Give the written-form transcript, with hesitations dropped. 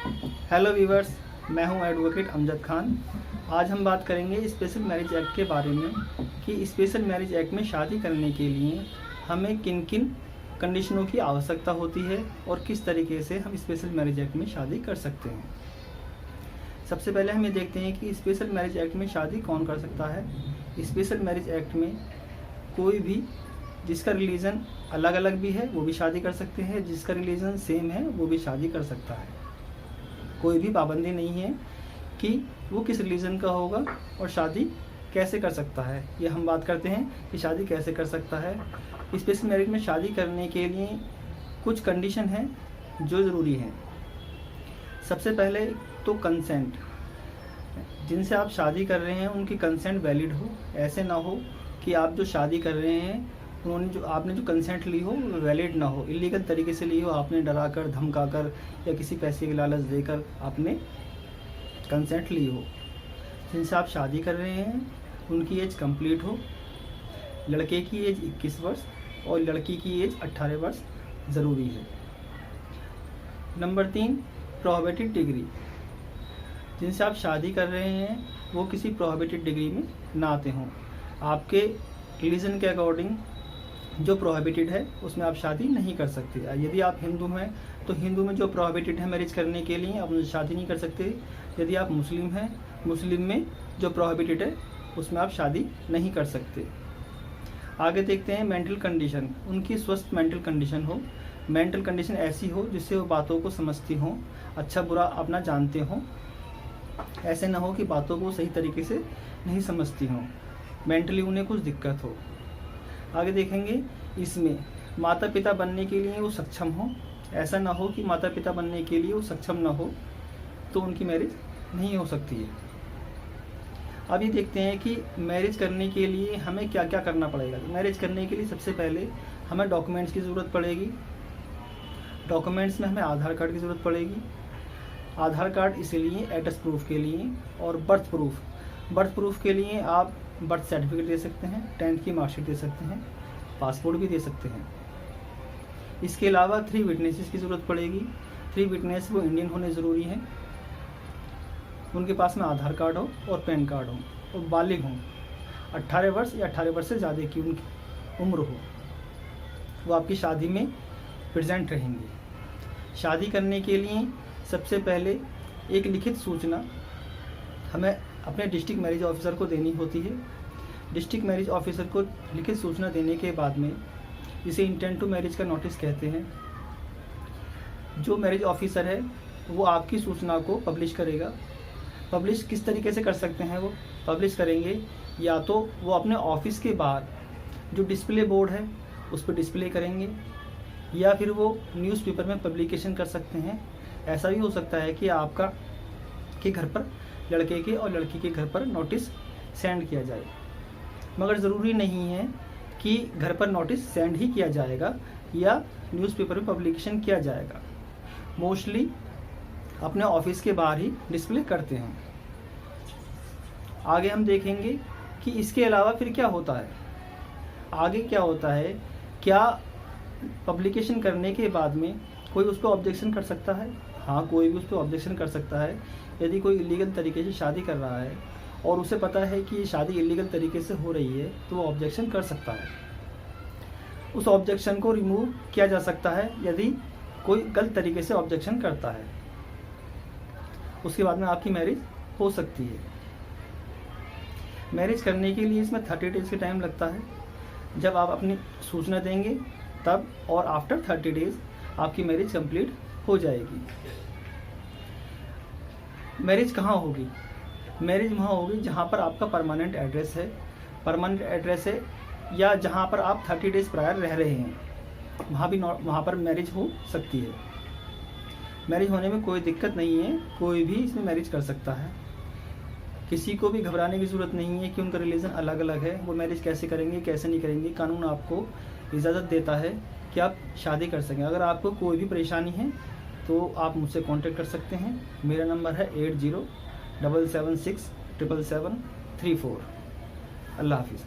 Hello viewers, मैं हूं advocate Amjad Khan. आज हम बात करेंगे स्पेशल मैरिज एक्ट के बारे में कि स्पेशल मैरिज एक्ट में शादी करने के लिए हमें किन किन कंडीशनों की आवश्यकता होती है और किस तरीके से हम स्पेशल मैरिज एक्ट में शादी कर सकते हैं। सबसे पहले हम ये देखते हैं कि स्पेशल मैरिज एक्ट में शादी कौन कर सकता है। स्पेशल मैरिज एक्ट में कोई भी जिसका रिलीजन अलग अलग भी है वो भी शादी कर सकते हैं, जिसका रिलीजन सेम है वो भी शादी कर सकता है। कोई भी पाबंदी नहीं है कि वो किस रिलीजन का होगा और शादी कैसे कर सकता है। ये हम बात करते हैं कि शादी कैसे कर सकता है। स्पेशल मैरिज में शादी करने के लिए कुछ कंडीशन हैं जो ज़रूरी हैं। सबसे पहले तो कंसेंट, जिनसे आप शादी कर रहे हैं उनकी कंसेंट वैलिड हो। ऐसे ना हो कि आप जो शादी कर रहे हैं आपने जो कंसेंट ली हो वो वैलिड ना हो, इलीगल तरीके से ली हो, आपने डराकर धमकाकर या किसी पैसे की लालच देकर आपने कंसेंट ली हो। जिनसे आप शादी कर रहे हैं उनकी एज कंप्लीट हो। लड़के की एज 21 वर्ष और लड़की की एज 18 वर्ष ज़रूरी है। Number 3, prohibited degree. जिनसे आप शादी कर रहे हैं वो किसी प्रोहिबिटेड डिग्री में ना आते हों। आपके रिलीजन के अकॉर्डिंग जो प्रोहिबिटेड है उसमें आप शादी नहीं कर सकते। यदि आप हिंदू हैं तो हिंदू में जो प्रोहिबिटेड है मैरिज करने के लिए आप उनसे शादी नहीं कर सकते। यदि आप मुस्लिम हैं, मुस्लिम में जो प्रोहिबिटेड है उसमें आप शादी नहीं कर सकते। आगे देखते हैं मेंटल कंडीशन। उनकी स्वस्थ मेंटल कंडीशन हो। मेंटल कंडीशन ऐसी हो जिससे वो बातों को समझती हों, अच्छा बुरा अपना जानते हों। ऐसे ना हो कि बातों को सही तरीके से नहीं समझती हों, मेंटली उन्हें कुछ दिक्कत हो। आगे देखेंगे इसमें माता पिता बनने के लिए वो सक्षम हो। ऐसा ना हो कि माता पिता बनने के लिए वो सक्षम ना हो तो उनकी मैरिज नहीं हो सकती है। अब ये देखते हैं कि मैरिज करने के लिए हमें क्या क्या करना पड़ेगा। मैरिज करने के लिए सबसे पहले हमें डॉक्यूमेंट्स की ज़रूरत पड़ेगी। डॉक्यूमेंट्स में हमें आधार कार्ड की ज़रूरत पड़ेगी। आधार कार्ड इसलिए एड्रेस प्रूफ के लिए, और बर्थ प्रूफ के लिए आप बर्थ सर्टिफिकेट दे सकते हैं, 10th की मार्कशीट दे सकते हैं, पासपोर्ट भी दे सकते हैं। इसके अलावा 3 विटनेसेस की ज़रूरत पड़ेगी। 3 विटनेस वो इंडियन होने ज़रूरी हैं, उनके पास में आधार कार्ड हो और पैन कार्ड हो और बालिग हों, 18 वर्ष या 18 वर्ष से ज़्यादा की उनकी उम्र हो। वो आपकी शादी में प्रेजेंट रहेंगे। शादी करने के लिए सबसे पहले एक लिखित सूचना हमें अपने डिस्ट्रिक्ट मैरिज ऑफिसर को देनी होती है। डिस्ट्रिक्ट मैरिज ऑफिसर को लिखित सूचना देने के बाद में इसे इंटेंट टू मैरिज का नोटिस कहते हैं। जो मैरिज ऑफिसर है वो आपकी सूचना को पब्लिश करेगा। पब्लिश किस तरीके से कर सकते हैं वो पब्लिश करेंगे, या तो वो अपने ऑफिस के बाहर जो डिस्प्ले बोर्ड है उस पर डिस्प्ले करेंगे, या फिर वो न्यूज़पेपर में पब्लिकेशन कर सकते हैं। ऐसा भी हो सकता है कि आपका के घर पर लड़के के और लड़की के घर पर नोटिस सेंड किया जाए, मगर ज़रूरी नहीं है कि घर पर नोटिस सेंड ही किया जाएगा या न्यूज़पेपर में पब्लिकेशन किया जाएगा। मोस्टली अपने ऑफिस के बाहर ही डिस्प्ले करते हैं। आगे हम देखेंगे कि इसके अलावा फिर क्या होता है। आगे क्या होता है, क्या पब्लिकेशन करने के बाद में कोई उस पर ऑब्जेक्शन कर सकता है? हाँ, कोई भी उस पर ऑब्जेक्शन कर सकता है। यदि कोई इलीगल तरीके से शादी कर रहा है और उसे पता है कि शादी इलीगल तरीके से हो रही है तो वो ऑब्जेक्शन कर सकता है। उस ऑब्जेक्शन को रिमूव किया जा सकता है यदि कोई गलत तरीके से ऑब्जेक्शन करता है। उसके बाद में आपकी मैरिज हो सकती है। मैरिज करने के लिए इसमें 30 डेज़ का टाइम लगता है। जब आप अपनी सूचना देंगे तब और आफ्टर 30 डेज़ आपकी मैरिज कंप्लीट हो जाएगी। मैरिज कहाँ होगी? मैरिज वहाँ होगी जहाँ पर आपका परमानेंट एड्रेस है या जहाँ पर आप 30 डेज़ प्रायर रह रहे हैं, वहाँ पर मैरिज हो सकती है। मैरिज होने में कोई दिक्कत नहीं है, कोई भी इसमें मैरिज कर सकता है। किसी को भी घबराने की ज़रूरत नहीं है कि उनका रिलीजन अलग अलग है, वो मैरिज कैसे करेंगे कैसे नहीं करेंगे। कानून आपको इजाज़त देता है कि आप शादी कर सकें। अगर आपको कोई भी परेशानी है तो आप मुझसे कांटेक्ट कर सकते हैं। मेरा नंबर है 8077677734। अल्लाह हाफिज़।